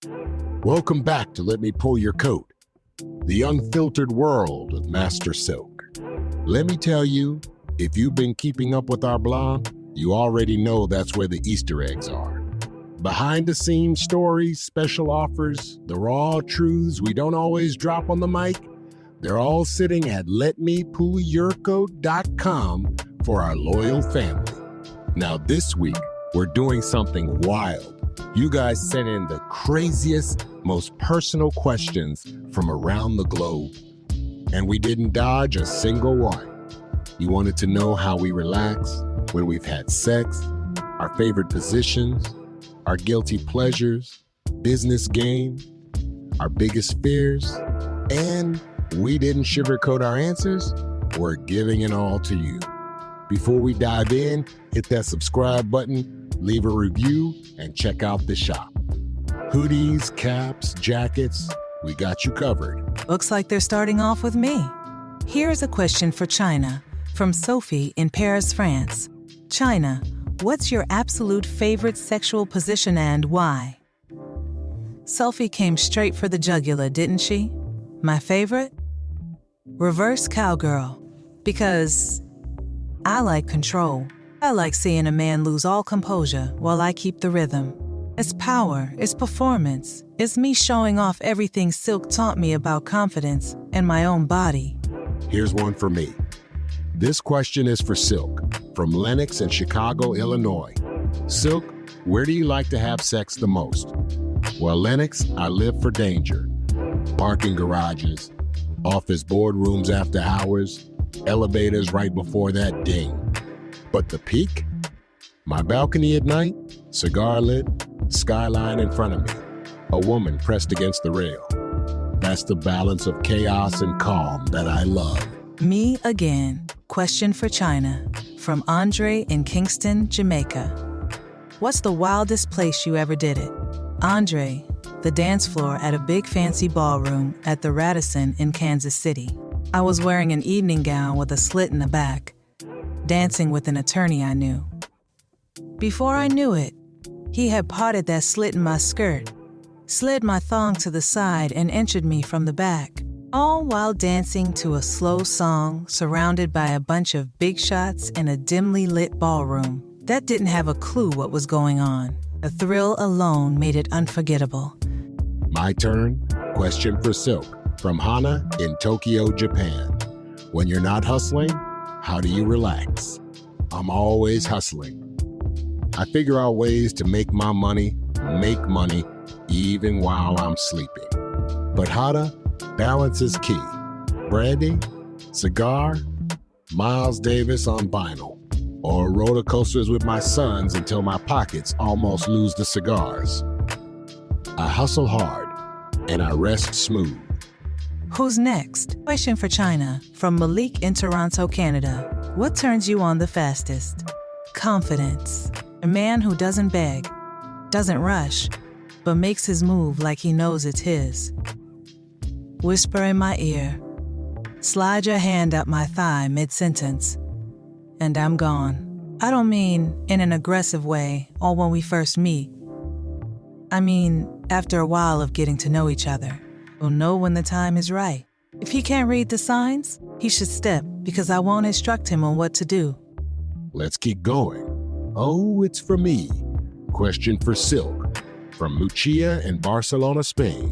Welcome back to Let Me Pull Your Coat, the unfiltered world of Master Silk. Let me tell you, if you've been keeping up with our blog, you already know that's where the Easter eggs are. Behind-the-scenes stories, special offers, the raw truths we don't always drop on the mic, they're all sitting at letmepullyourcoat.com for our loyal family. Now this week, we're doing something wild. You guys sent in the craziest, most personal questions from around the globe, and we didn't dodge a single one. You wanted to know how we relax when we've had sex, our favorite positions, our guilty pleasures, business game, our biggest fears, and we didn't sugarcoat our answers. We're giving it all to you. Before we dive in, hit that subscribe button, leave a review, and check out the shop. Hoodies, caps, jackets, we got you covered. Looks like they're starting off with me. Here's a question for Chyna from Sophie in Paris, France. Chyna, what's your absolute favorite sexual position and why? Sophie came straight for the jugular, didn't she? My favorite? Reverse cowgirl. Because I like control. I like seeing a man lose all composure while I keep the rhythm. It's power, it's performance, it's me showing off everything Silk taught me about confidence and my own body. Here's one for me. This question is for Silk, from Lennox in Chicago, Illinois. Silk, where do you like to have sex the most? Well, Lennox, I live for danger. Parking garages, office boardrooms after hours, elevators right before that ding. But the peak? My balcony at night, cigar lit, skyline in front of me, a woman pressed against the rail. That's the balance of chaos and calm that I love. Me again. Question for Chyna from Andre in Kingston, Jamaica. What's the wildest place you ever did it? Andre, the dance floor at a big fancy ballroom at the Radisson in Kansas City. I was wearing an evening gown with a slit in the back, dancing with an attorney I knew. Before I knew it, he had parted that slit in my skirt, slid my thong to the side and entered me from the back, all while dancing to a slow song surrounded by a bunch of big shots in a dimly lit ballroom that didn't have a clue what was going on. The thrill alone made it unforgettable. My turn. Question for Silk, from Hana in Tokyo, Japan. When you're not hustling, how do you relax? I'm always hustling. I figure out ways to make my money, make money, even while I'm sleeping. But Hana, balance is key. Brandy, cigar, Miles Davis on vinyl, or roller coasters with my sons until my pockets almost lose the cigars. I hustle hard, and I rest smooth. Who's next? Question for Chyna from Malik in Toronto, Canada. What turns you on the fastest? Confidence. A man who doesn't beg, doesn't rush, but makes his move like he knows it's his. Whisper in my ear. Slide your hand up my thigh mid-sentence, and I'm gone. I don't mean in an aggressive way or when we first meet. I mean after a while of getting to know each other. We'll know when the time is right. If he can't read the signs, he should step because I won't instruct him on what to do. Let's keep going. Oh, it's for me. Question for Silk, from Lucia in Barcelona, Spain.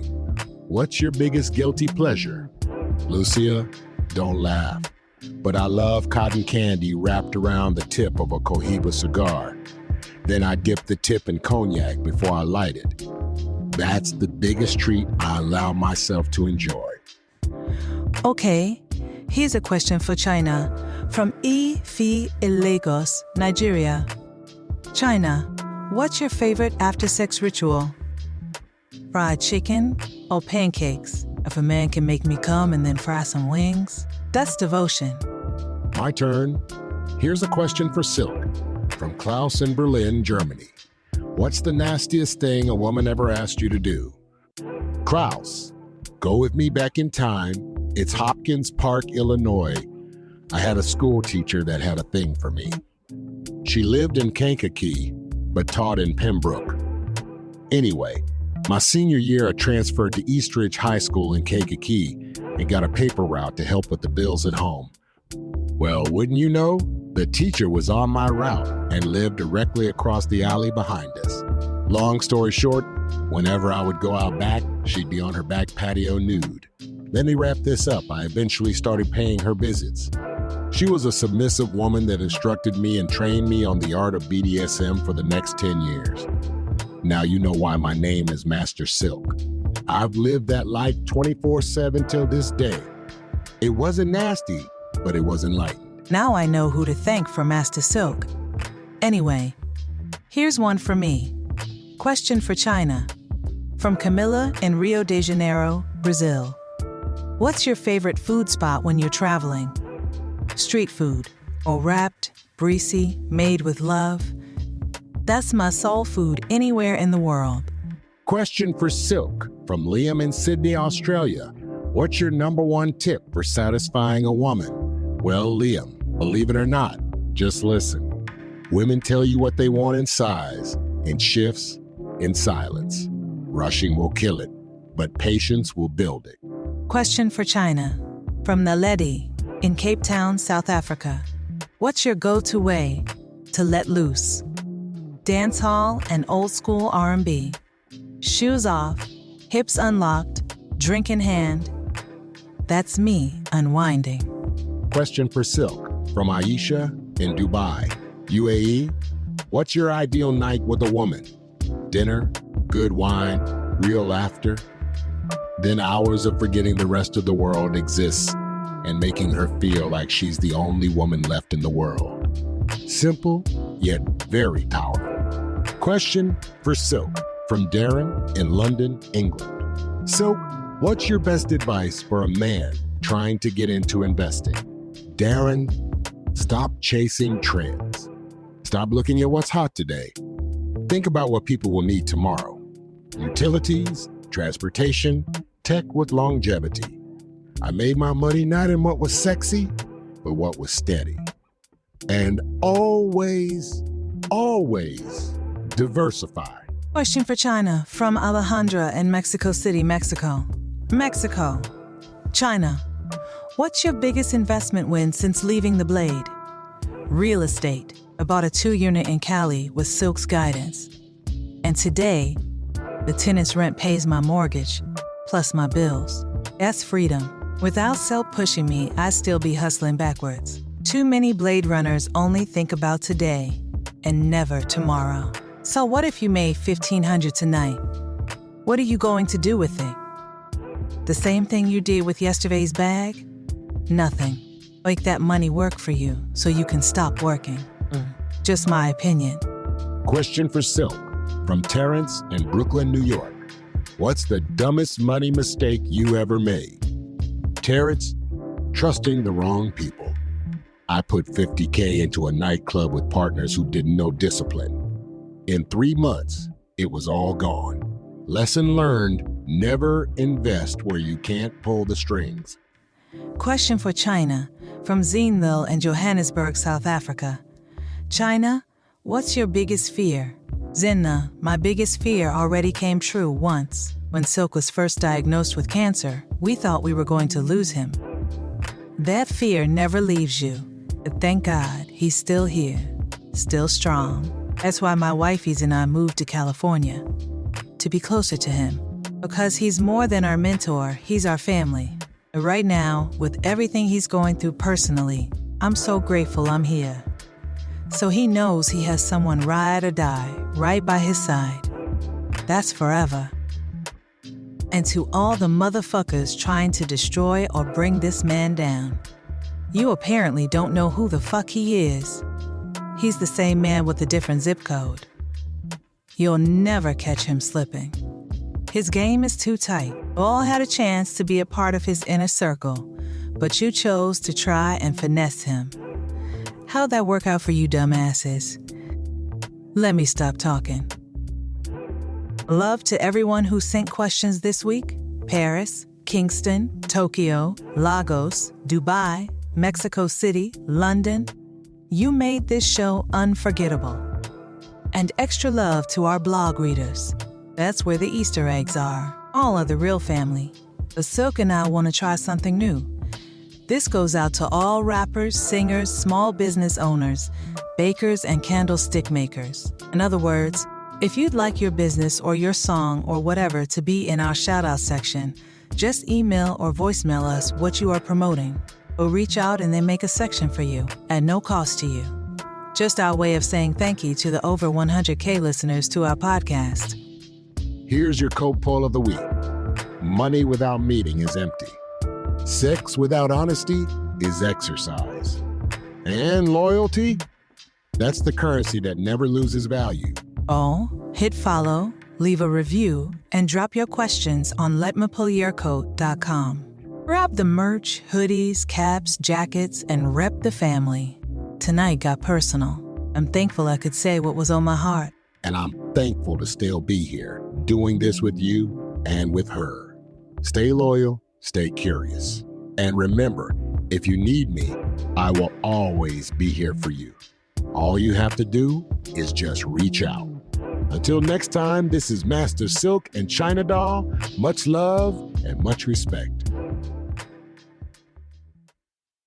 What's your biggest guilty pleasure? Lucia, don't laugh, but I love cotton candy wrapped around the tip of a Cohiba cigar. Then I dip the tip in cognac before I light it. That's the biggest treat I allow myself to enjoy. Okay, here's a question for Chyna from Ife in Lagos, Nigeria. Chyna, what's your favorite after-sex ritual? Fried chicken or pancakes? If a man can make me come and then fry some wings, that's devotion. My turn. Here's a question for Silk, from Klaus in Berlin, Germany. What's the nastiest thing a woman ever asked you to do? Klaus, go with me back in time. It's Hopkins Park, Illinois. I had a school teacher that had a thing for me. She lived in Kankakee, but taught in Pembroke. Anyway, My senior year, I transferred to Eastridge High School in Kankakee and got a paper route to help with the bills at home. Well, wouldn't you know, the teacher was on my route and lived directly across the alley behind us. Long story short, whenever I would go out back, she'd be on her back patio nude. Let me wrap this up. I eventually started paying her visits. She was a submissive woman that instructed me and trained me on the art of BDSM for the next 10 years. Now you know why my name is Master Silk. I've lived that life 24/7 till this day. It wasn't nasty, but it was enlightened. Now I know who to thank for Master Silk. Anyway, here's one for me. Question for Chyna. From Camilla in Rio de Janeiro, Brazil. What's your favorite food spot when you're traveling? Street food, or wrapped, greasy, made with love? That's my soul food anywhere in the world. Question for Silk from Liam in Sydney, Australia. What's your number one tip for satisfying a woman? Well, Liam, believe it or not, just listen. Women tell you what they want in size, in shifts, in silence. Rushing will kill it, but patience will build it. Question for Chyna. From Naledi in Cape Town, South Africa. What's your go-to way to let loose? Dance hall and old school R&B. Shoes off, hips unlocked, drink in hand. That's me unwinding. Question for Silk from Aisha in Dubai, UAE. What's your ideal night with a woman? Dinner, good wine, real laughter. Then hours of forgetting the rest of the world exists and making her feel like she's the only woman left in the world. Simple, yet very powerful. Question for Silk from Darren in London, England. Silk, what's your best advice for a man trying to get into investing? Darren, stop chasing trends. Stop looking at what's hot today. Think about what people will need tomorrow. Utilities, transportation, tech with longevity. I made my money not in what was sexy, but what was steady. And always, always diversify. Question for Chyna from Alejandra in Mexico City, Mexico. Mexico. Chyna, what's your biggest investment win since leaving the blade? Real estate. I bought a 2-unit in Cali with Silk's guidance. And today, the tenant's rent pays my mortgage, plus my bills. That's freedom. Without Silk pushing me, I'd still be hustling backwards. Too many Blade Runners only think about today and never tomorrow. So what if you made $1,500 tonight? What are you going to do with it? The same thing you did with yesterday's bag? Nothing. Make that money work for you so you can stop working. Just my opinion. Question for Silk from Terrence in Brooklyn, New York. What's the dumbest money mistake you ever made? Terrence, trusting the wrong people. I put $50K into a nightclub with partners who didn't know discipline. In 3 months, it was all gone. Lesson learned, never invest where you can't pull the strings. Question for Chyna from Zineville in Johannesburg, South Africa. Chyna, what's your biggest fear? Zinna, my biggest fear already came true once. When Silk was first diagnosed with cancer, we thought we were going to lose him. That fear never leaves you. But thank God he's still here, still strong. That's why my wifeys and I moved to California, to be closer to him. Because he's more than our mentor, he's our family. Right now, with everything he's going through personally, I'm so grateful I'm here. So he knows he has someone ride or die right by his side. That's forever. And to all the motherfuckers trying to destroy or bring this man down, you apparently don't know who the fuck he is. He's the same man with a different zip code. You'll never catch him slipping. His game is too tight. All had a chance to be a part of his inner circle, but you chose to try and finesse him. How'd that work out for you dumbasses? Let me stop talking. Love to everyone who sent questions this week. Paris, Kingston, Tokyo, Lagos, Dubai, Mexico City, London. You made this show unforgettable. And extra love to our blog readers. That's where the Easter eggs are, all of the real family. But Silk and I want to try something new. This goes out to all rappers, singers, small business owners, bakers, and candlestick makers. In other words, if you'd like your business or your song or whatever to be in our shout-out section, just email or voicemail us what you are promoting. We'll reach out and then make a section for you at no cost to you. Just our way of saying thank you to the over 100K listeners to our podcast. Here's your quote poll of the week. Money without meaning is empty. Sex without honesty is exercise. And loyalty? That's the currency that never loses value. Oh, hit follow, leave a review, and drop your questions on letmepullyourcoat.com. Grab the merch, hoodies, caps, jackets, and rep the family. Tonight got personal. I'm thankful I could say what was on my heart. And I'm thankful to still be here, doing this with you and with her. Stay loyal, stay curious. And remember, if you need me, I will always be here for you. All you have to do is just reach out. Until next time, this is Master Silk and Chyna Doll. Much love and much respect.